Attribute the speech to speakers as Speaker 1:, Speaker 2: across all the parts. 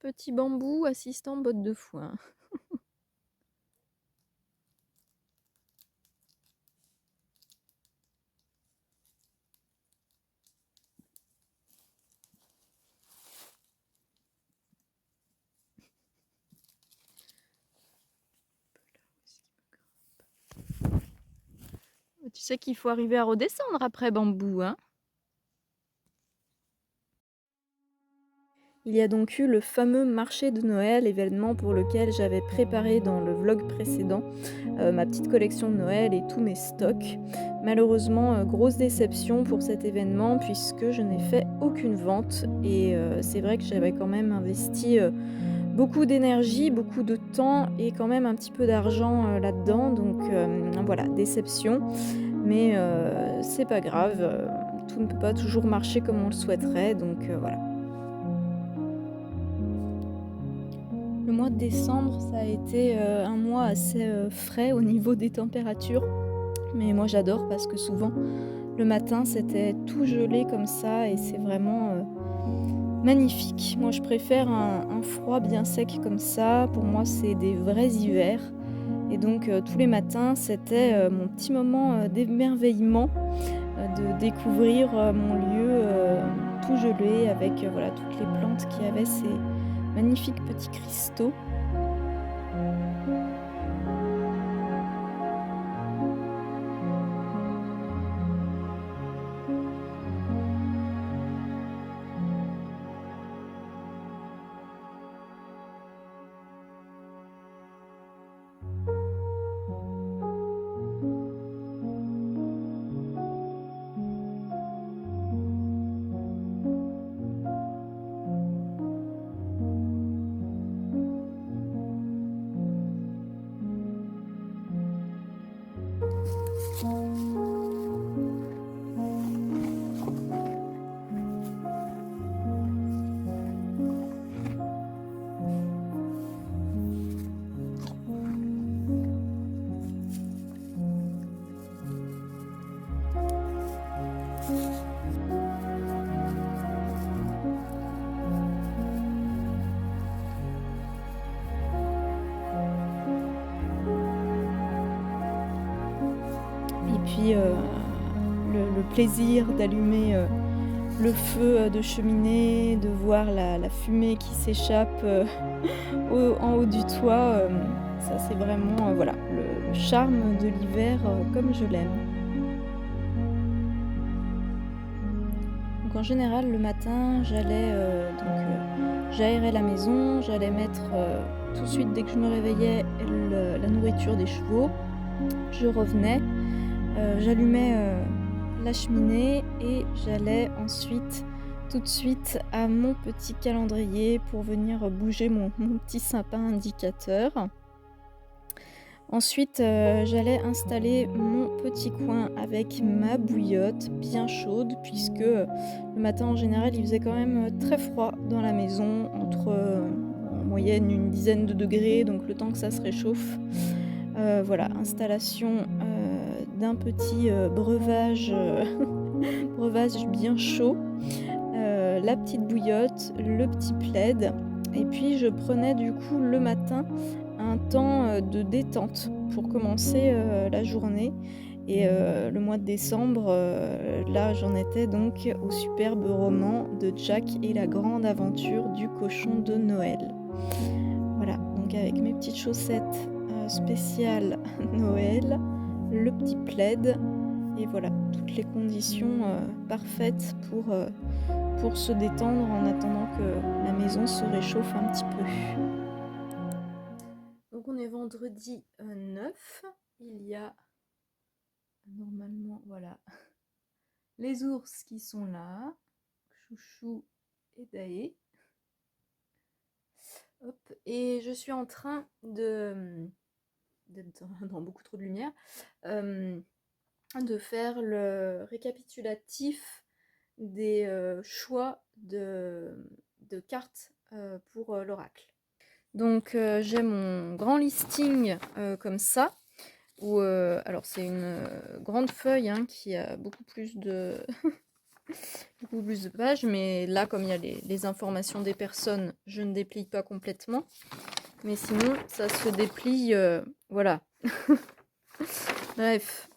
Speaker 1: Petit bambou assistant botte de foin. Tu sais qu'il faut arriver à redescendre après bambou, hein? Il y a donc eu le fameux marché de Noël, événement pour lequel j'avais préparé dans le vlog précédent, ma petite collection de Noël et tous mes stocks. Malheureusement, grosse déception pour cet événement puisque je n'ai fait aucune vente et c'est vrai que j'avais quand même investi, beaucoup d'énergie, beaucoup de temps et quand même un petit peu d'argent, là-dedans donc voilà, déception. Mais c'est pas grave, tout ne peut pas toujours marcher comme on le souhaiterait donc voilà. Le mois de décembre, ça a été, un mois assez, frais au niveau des températures. Mais moi j'adore parce que souvent, le matin, c'était tout gelé comme ça et c'est vraiment, magnifique. Moi je préfère un froid bien sec comme ça. Pour moi, c'est des vrais hivers et donc tous les matins, c'était, mon petit moment, d'émerveillement, de découvrir, mon lieu, tout gelé avec, voilà, toutes les plantes qui avaient ces magnifiques petits cristaux. Et puis, le plaisir d'allumer, le feu, de cheminée, de voir la fumée qui s'échappe, en haut du toit, ça c'est vraiment, voilà, le charme de l'hiver, comme je l'aime. Donc en général, le matin, j'allais, j'aérais la maison, j'allais mettre, tout de suite dès que je me réveillais, la nourriture des chevaux. Je revenais, j'allumais, la cheminée et j'allais ensuite tout de suite à mon petit calendrier pour venir bouger mon petit sapin indicateur. Ensuite, j'allais installer mon petit coin avec ma bouillotte bien chaude puisque, le matin en général il faisait quand même, très froid dans la maison entre, en moyenne une dizaine de degrés donc le temps que ça se réchauffe. Voilà, installation, d'un petit, breuvage, breuvage bien chaud, la petite bouillotte, le petit plaid et puis je prenais du coup le matin un temps, de détente pour commencer, la journée et le mois de décembre, là j'en étais donc au superbe roman de Jack et la grande aventure du cochon de Noël. Voilà, donc avec mes petites chaussettes, spéciales Noël, le petit plaid et voilà, toutes les conditions, parfaites pour se détendre en attendant que la maison se réchauffe un petit peu. Donc on est vendredi, 9. Il y a normalement, voilà, les ours qui sont là, Chouchou et Daé. Hop et je suis en train d'être dans beaucoup trop de lumière, de faire le récapitulatif des, choix de cartes, pour, l'oracle. Donc j'ai mon grand listing, comme ça où, alors c'est une, grande feuille, hein, qui a beaucoup plus de beaucoup plus de pages, mais là, comme il y a les informations des personnes, je ne déplie pas complètement. Mais sinon, ça se déplie, voilà. Bref.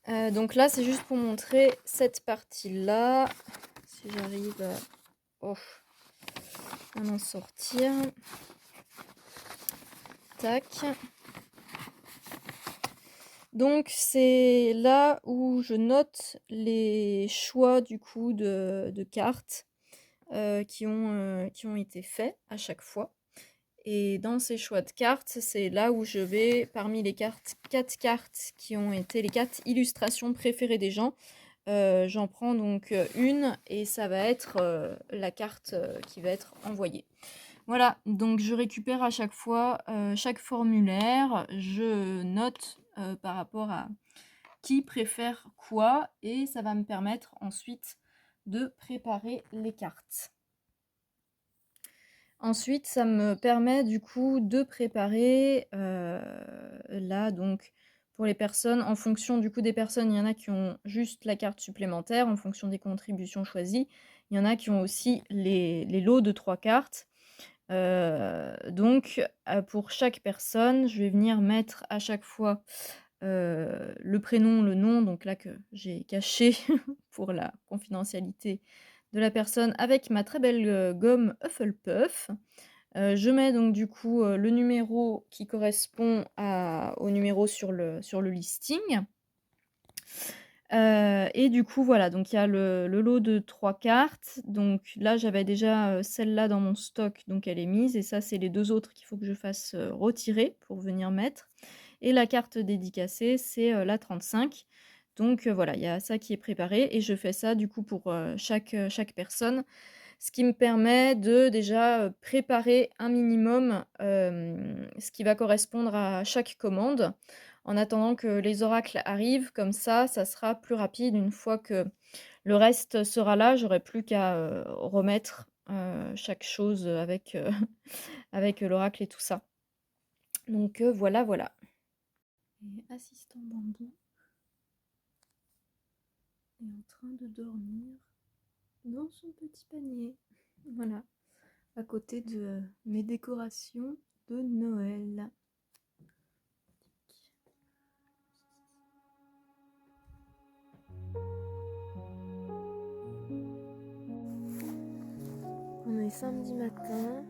Speaker 1: Donc là, c'est juste pour montrer cette partie-là. Si j'arrive à m'en sortir. Tac. Donc c'est là où je note les choix du coup de cartes qui ont été faits à chaque fois. Et dans ces choix de cartes, c'est là où je vais, parmi les 4 cartes qui ont été les 4 illustrations préférées des gens, j'en prends donc une et ça va être la carte qui va être envoyée. Voilà, donc je récupère à chaque fois chaque formulaire, je note par rapport à qui préfère quoi et ça va me permettre ensuite de préparer les cartes. Ensuite, ça me permet du coup de préparer là donc pour les personnes, en fonction du coup des personnes, il y en a qui ont juste la carte supplémentaire en fonction des contributions choisies. Il y en a qui ont aussi les lots de 3 cartes. Donc pour chaque personne, je vais venir mettre à chaque fois le prénom, le nom, donc là que j'ai caché pour la confidentialité de la personne avec ma très belle gomme Hufflepuff. Je mets donc du coup le numéro qui correspond au numéro sur le listing. Et du coup voilà, donc il y a le lot de 3 cartes. Donc là j'avais déjà celle-là dans mon stock, donc elle est mise. Et ça c'est les 2 autres qu'il faut que je fasse retirer pour venir mettre. Et la carte dédicacée c'est la 35. Donc voilà, il y a ça qui est préparé. Et je fais ça du coup pour chaque personne. Ce qui me permet de déjà préparer un minimum ce qui va correspondre à chaque commande. En attendant que les oracles arrivent, comme ça sera plus rapide. Une fois que le reste sera là, j'aurai plus qu'à remettre chaque chose avec, avec l'oracle et tout ça. Donc voilà, voilà. Et assistant bambou est en train de dormir dans son petit panier. Voilà, à côté de mes décorations de Noël. On est samedi matin,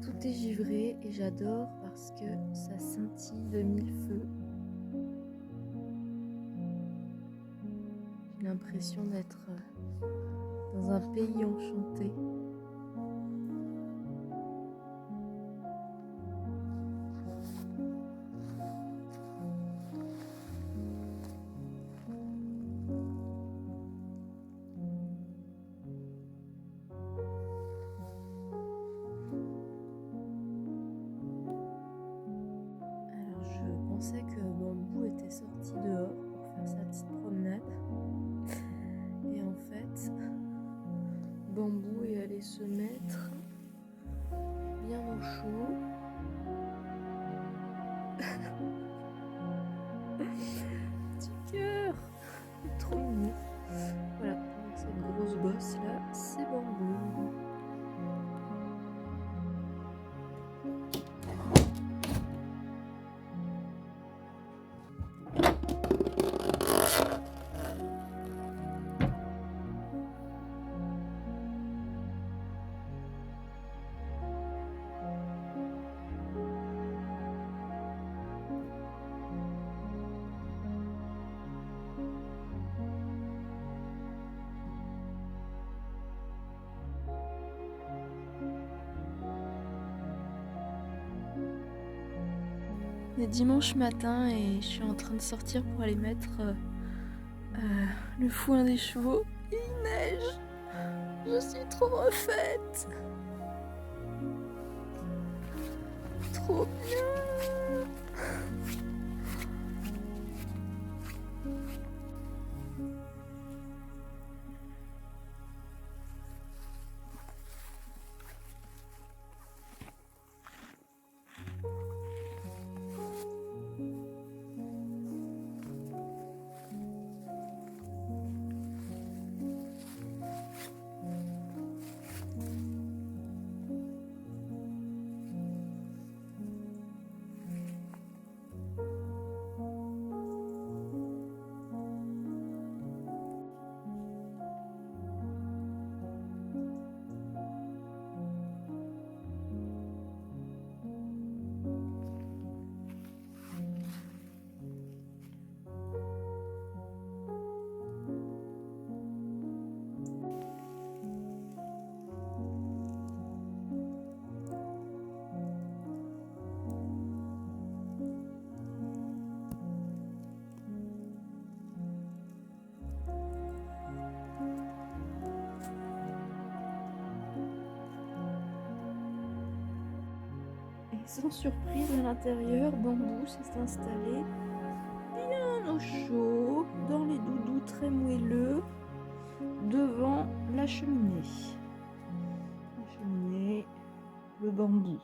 Speaker 1: tout est givré et j'adore parce que ça scintille de mille feux. J'ai l'impression d'être dans un pays enchanté. Alors je pensais que Bambou était sorti dehors pour faire sa petite promenade. Et en fait, Bambou est allé se mettre bien au chaud. Petit cœur, trop mignon. Voilà, donc cette grosse bosse là, c'est Bambou. On est dimanche matin et je suis en train de sortir pour aller mettre le foin des chevaux. Et il neige. Je suis trop refaite. Trop bien. sans surprise à l'intérieur, Bambou s'est installé bien au chaud, dans les doudous très moelleux, devant la cheminée. La cheminée, le Bambou.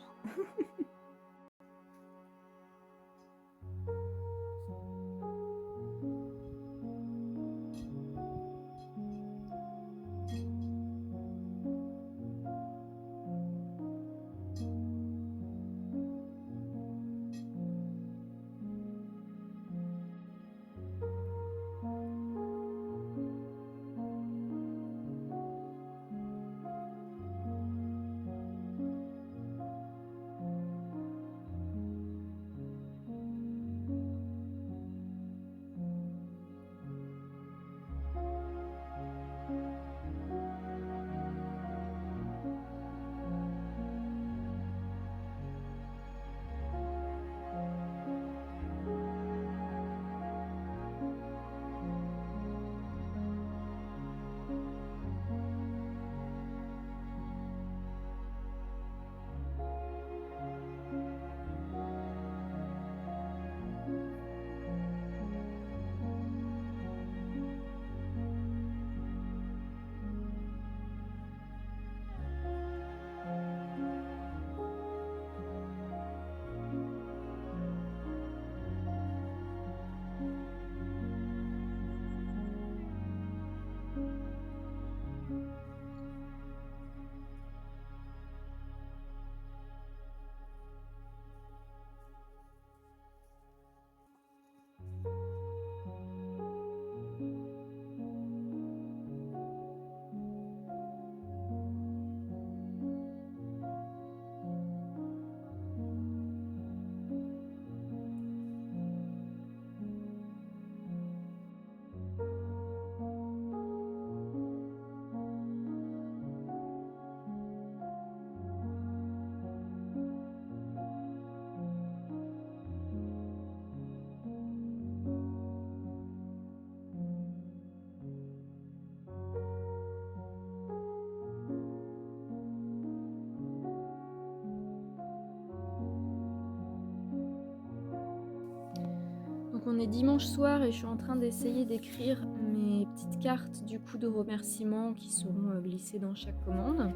Speaker 1: Donc on est dimanche soir et je suis en train d'essayer d'écrire mes petites cartes du coup de remerciements qui seront glissées dans chaque commande.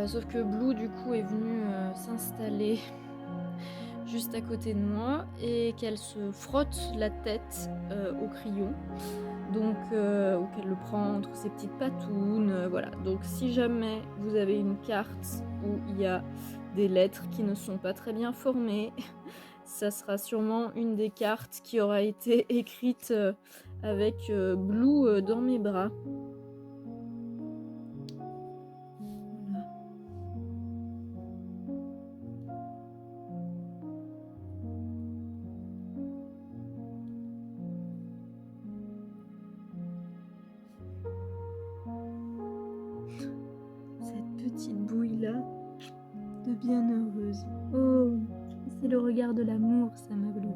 Speaker 1: Sauf que Blue du coup est venue s'installer juste à côté de moi et qu'elle se frotte la tête au crayon. Donc, ou qu'elle le prend entre ses petites patounes, voilà. Donc si jamais vous avez une carte où il y a des lettres qui ne sont pas très bien formées, ça sera sûrement une des cartes qui aura été écrite avec Blue dans mes bras. Voilà. Cette petite bouille-là de bien heureuse. Oh, c'est le regard de l'amour, ça, ma Blue.